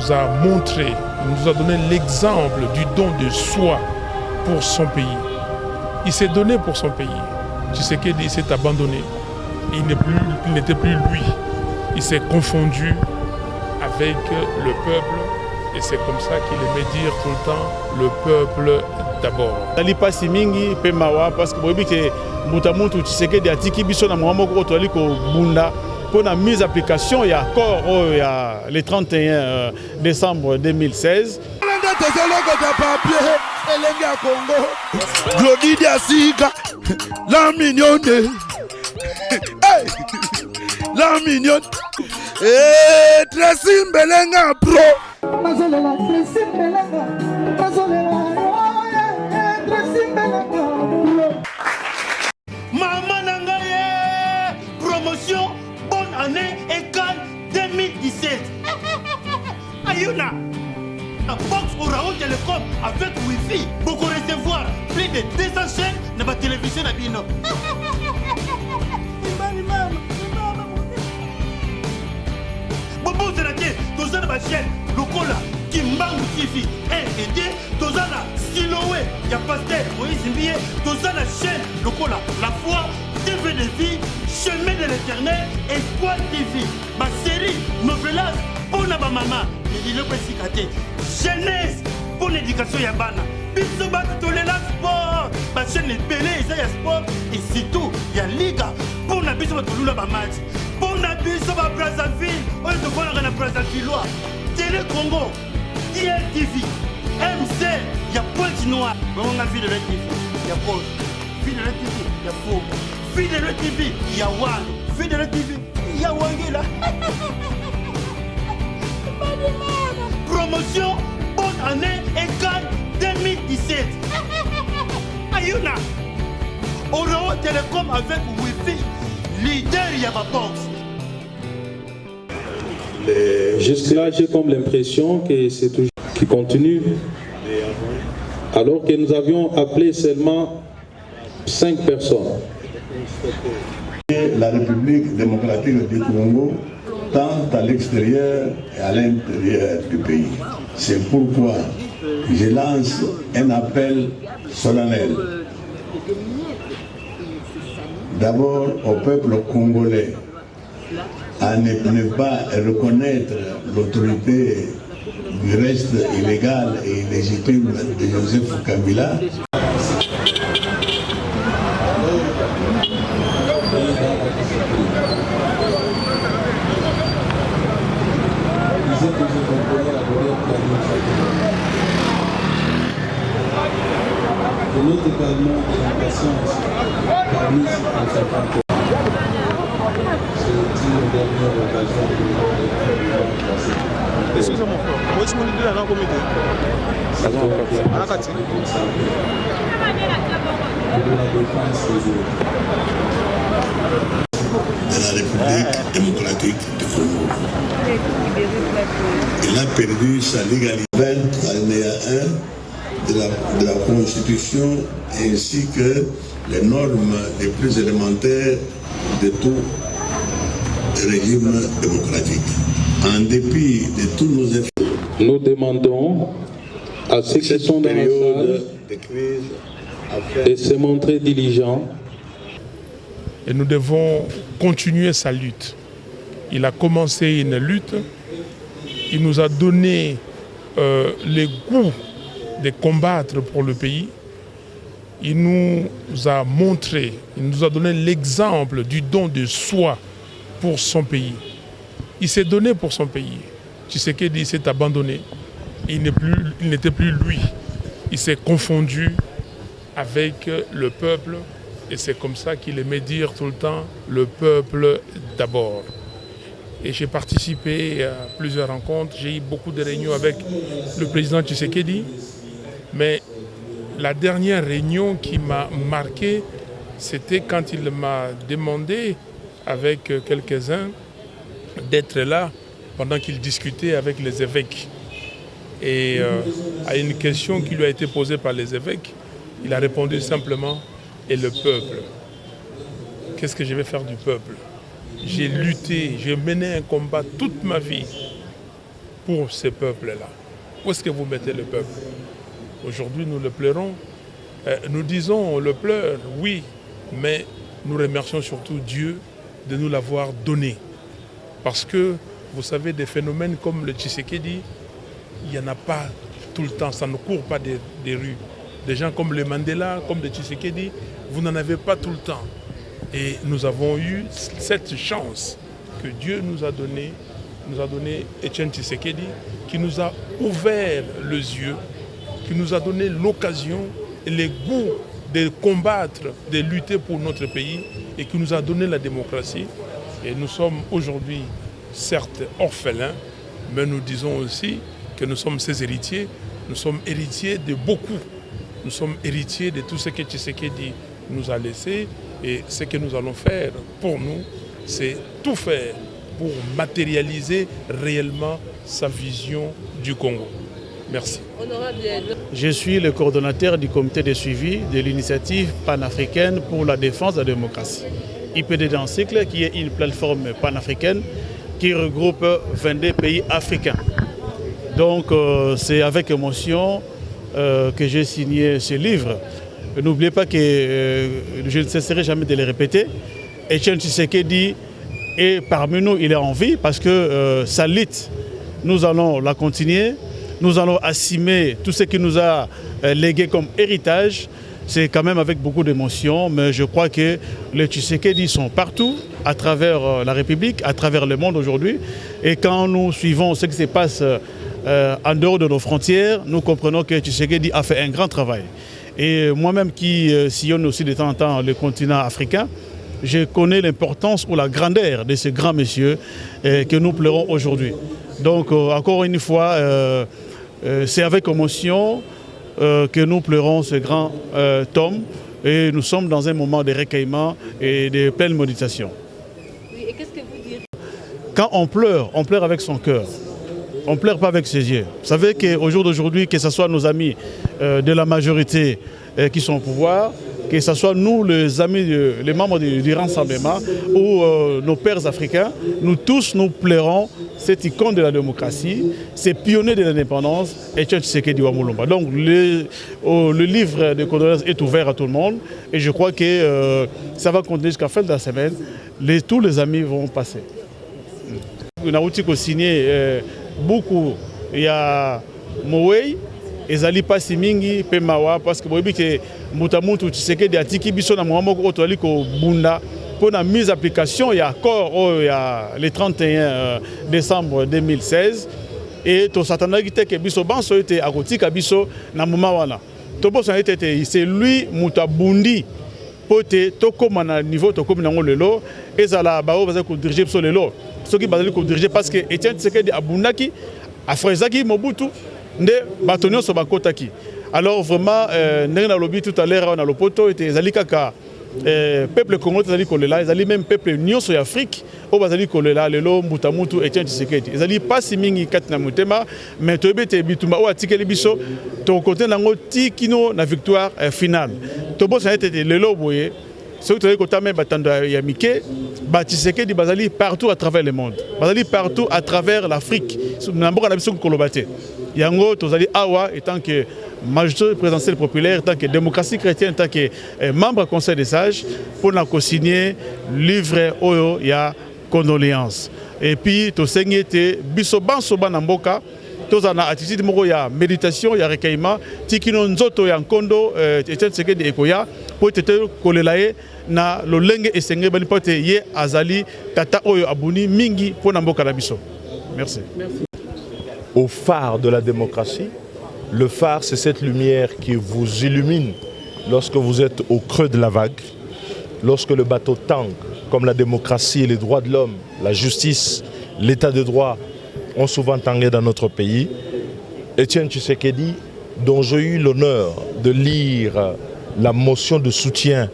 nous a montré, il nous a donné l'exemple du don de soi pour son pays. Il s'est donné pour son pays. Tshisekedi s'est abandonné. Il n'était plus lui. Il s'est confondu avec le peuple. Et c'est comme ça qu'il aimait dire tout le temps, le peuple d'abord. Nali pasi mingi pe mawa parce que boyebi ke mutamuntu Tshisekedi atiki biso na mwa moko toli ko bunda pour la mise en application ya accord le 31 décembre 2016. Glodidi Asika, la mignonne, la mignonne, et Tracy Belenga Pro. Maman Nangaye, promotion, bonne année et CAN 2017. Ayuna, la box Orao Télécom avec Wi-Fi, beaucoup recevoir plus de 200 chaînes dans ma télévision à Bino. Bobo Zerake, Tozana ma chaîne, Lokola, Kimbangu TV, 1 et 2, Tozana, Siloé, Y'a Pasteur, Moïse Mbié, Tozana chaîne, Lokola, La Foi, TV de vie, Chemin de l'éternel, Espoir TV, ma série, Novelas, pour ma maman, il est pas jeunesse, pour l'éducation Yabana, Bisoba, Tolela Sport, ma chaîne est belée, il y a sport, et surtout, il y a Liga, pour la Bisoba, Tolula, ma match. Pour la Bisoba, Brazzaville, on est de voir la Brazzavillois, Télé Congo, DLTV, MC, il y a Pointe Noire, on a vu de la TV, il y a Paul, vu de la TV, il y a Faux, vu de la TV, il y a Wan, vu de la TV, il y a Wangela. Promotion, bonne année et CAN 2017. Ayuna, Orao Télécom avec Wi-Fi, leader Yababox. Jusque-là, j'ai comme l'impression que c'est toujours qui continue, alors que nous avions appelé seulement 5 personnes. La République démocratique du Congo, tant à l'extérieur et à l'intérieur du pays. C'est pourquoi je lance un appel solennel. D'abord au peuple congolais à ne pas reconnaître l'autorité du reste illégal et illégitime de Joseph Kabila. Je note également la patience parmi ces conservateurs. C'est une dernière occasion de passer. Excusez-moi, moi je me dis là, comment de la défense des autres. De la République démocratique du Congo. Il a perdu sa légalité. 20 alinéa 1 de la Constitution ainsi que les normes les plus élémentaires de tout régime démocratique. En dépit de tous nos efforts, nous demandons à ceux qui sont dans la salle de se montrer diligents. Et nous devons continuer sa lutte. Il a commencé une lutte. Il nous a donné le goût de combattre pour le pays. Il nous a montré, il nous a donné l'exemple du don de soi pour son pays. Il s'est donné pour son pays. Tshisekedi s'est abandonné. Il n'était plus lui. Il s'est confondu avec le peuple. Et c'est comme ça qu'il aimait dire tout le temps, le peuple d'abord. Et j'ai participé à plusieurs rencontres. J'ai eu beaucoup de réunions avec le président Tshisekedi. Mais la dernière réunion qui m'a marqué, c'était quand il m'a demandé, avec quelques-uns, d'être là pendant qu'il discutait avec les évêques. Et à une question qui lui a été posée par les évêques, il a répondu simplement, et le peuple. Qu'est-ce que je vais faire du peuple? J'ai lutté, j'ai mené un combat toute ma vie pour ces peuples-là. Où est-ce que vous mettez le peuple? Aujourd'hui, nous le pleurons. Nous disons, on le pleure, oui, mais nous remercions surtout Dieu de nous l'avoir donné. Parce que, vous savez, des phénomènes comme le Tshisekedi, il n'y en a pas tout le temps, ça ne court pas des rues. Des gens comme le Mandela, comme le Tshisekedi, vous n'en avez pas tout le temps. Et nous avons eu cette chance que Dieu nous a donné Etienne Tshisekedi, qui nous a ouvert les yeux, qui nous a donné l'occasion et le goût de combattre, de lutter pour notre pays et qui nous a donné la démocratie. Et nous sommes aujourd'hui, certes, orphelins, mais nous disons aussi que nous sommes ses héritiers. Nous sommes héritiers de beaucoup. Nous sommes héritiers de tout ce que Tshisekedi nous a laissé. Et ce que nous allons faire pour nous, c'est tout faire pour matérialiser réellement sa vision du Congo. Merci. Je suis le coordonnateur du comité de suivi de l'initiative panafricaine pour la défense de la démocratie. IPD dans cycle, qui est une plateforme panafricaine qui regroupe 22 pays africains. Donc c'est avec émotion que j'ai signé ce livre. N'oubliez pas que je ne cesserai jamais de le répéter. Etienne Tshisekedi est parmi nous, il est en vie parce que sa lutte, nous allons la continuer. Nous allons assumer tout ce qu'il nous a légué comme héritage. C'est quand même avec beaucoup d'émotion, mais je crois que les Tshisekedi sont partout, à travers la République, à travers le monde aujourd'hui. Et quand nous suivons ce qui se passe en dehors de nos frontières, nous comprenons que Tshisekedi a fait un grand travail. Et moi-même qui sillonne aussi de temps en temps le continent africain, je connais l'importance ou la grandeur de ce grand monsieur que nous pleurons aujourd'hui. Donc encore une fois, c'est avec émotion que nous pleurons ce grand tome et nous sommes dans un moment de recueillement et de pleine méditation. Oui, et qu'est-ce que vous dites? Quand on pleure avec son cœur. On ne pleure pas avec ses yeux. Vous savez qu'au jour d'aujourd'hui, que ce soit nos amis de la majorité qui sont au pouvoir, que ce soit nous, les amis, les membres du rassemblement ou nos pères africains, nous tous nous pleurons cette icône de la démocratie, ces pionniers de l'indépendance, Etienne Tshisekedi wa Mulumba. Donc le livre de condoléances est ouvert à tout le monde et je crois que ça va continuer jusqu'à la fin de la semaine. Tous les amis vont passer. On a aussi signé beaucoup. Il y a Mowei, ezali pasi mingi pe mawa parce que boyebi ke mutamuntu Tshisekedi atiki biso na mwamo ko toali ko bunda pour la mise en application il y a accord le 31 décembre 2016 et to satana ki teke biso banso ete akotika biso na moma wana to boso ete c'est lui mutabundi pote to koma na niveau to komi nango lelo ezala bao baza ko diriger biso lelo soki bazali ko diriger parce que Etienne Tshisekedi abundaki afrezaki Mobutu nde bato nyonso bakotaki. Alors vraiment ndenge na lobi tout à l'heure na lopoto ete ezali kaka peuple congolais ezali kolela ezali même peuple nyonso ya Afrique o bazali kolela lelo mbuta mutu Etienne Tshisekedi ezali pasi mingi kati na mutema mais toyebi ete bitumba o atikeli biso to côté nango tikino na victoire finale to bosa ete lelo boye soki tozali kotama batando ya mike ba Tshisekedi bazali partout à travers le monde bazali partout à travers l'Afrique na mboka na biso koloba te yango tozali awa étant que majorité présidentielle populaire, en tant que démocratie chrétienne, en tant que membre du Conseil des sages, pour nous co-signer livre Oyo, il y a condoléances. Et puis, tu sais que bisoban soban namboka, tu as une attitude de ya méditation, il y a recueillement, tikino nzoto ya nkondo, Etienne Tshisekedi ekoya, pour te kolelaye na lolenge esenge bani pote ye azali tata Oyo abuni mingi pour namboka na biso. Merci. Au phare de la démocratie. Le phare, c'est cette lumière qui vous illumine lorsque vous êtes au creux de la vague, lorsque le bateau tangue, comme la démocratie et les droits de l'homme, la justice, l'état de droit ont souvent tangué dans notre pays. Etienne Tshisekedi, dont j'ai eu l'honneur de lire la motion de soutien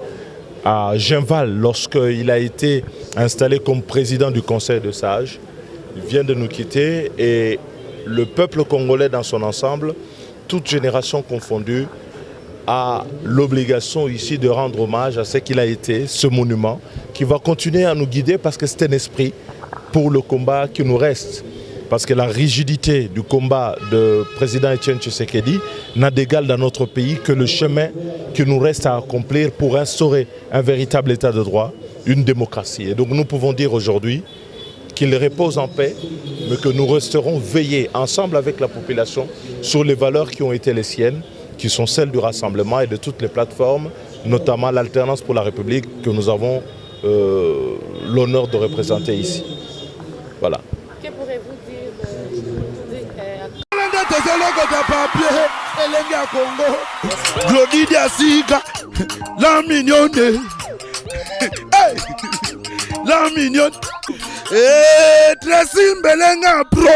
à Genval lorsqu'il a été installé comme président du Conseil des sages, vient de nous quitter et le peuple congolais dans son ensemble, toute génération confondue, a l'obligation ici de rendre hommage à ce qu'il a été, ce monument, qui va continuer à nous guider parce que c'est un esprit pour le combat qui nous reste. parce que la rigidité du combat du président Etienne Tshisekedi n'a d'égal dans notre pays que le chemin qui nous reste à accomplir pour instaurer un véritable état de droit, une démocratie. Et donc nous pouvons dire aujourd'hui qu'il repose en paix, mais que nous resterons veillés ensemble avec la population sur les valeurs qui ont été les siennes, qui sont celles du rassemblement et de toutes les plateformes, notamment l'Alternance pour la République que nous avons l'honneur de représenter ici. Voilà. Que pourrez-vous dire Glody Diasiga, la mignonne, hey, la mignonne, eh, Tracy Mbelenga Pro.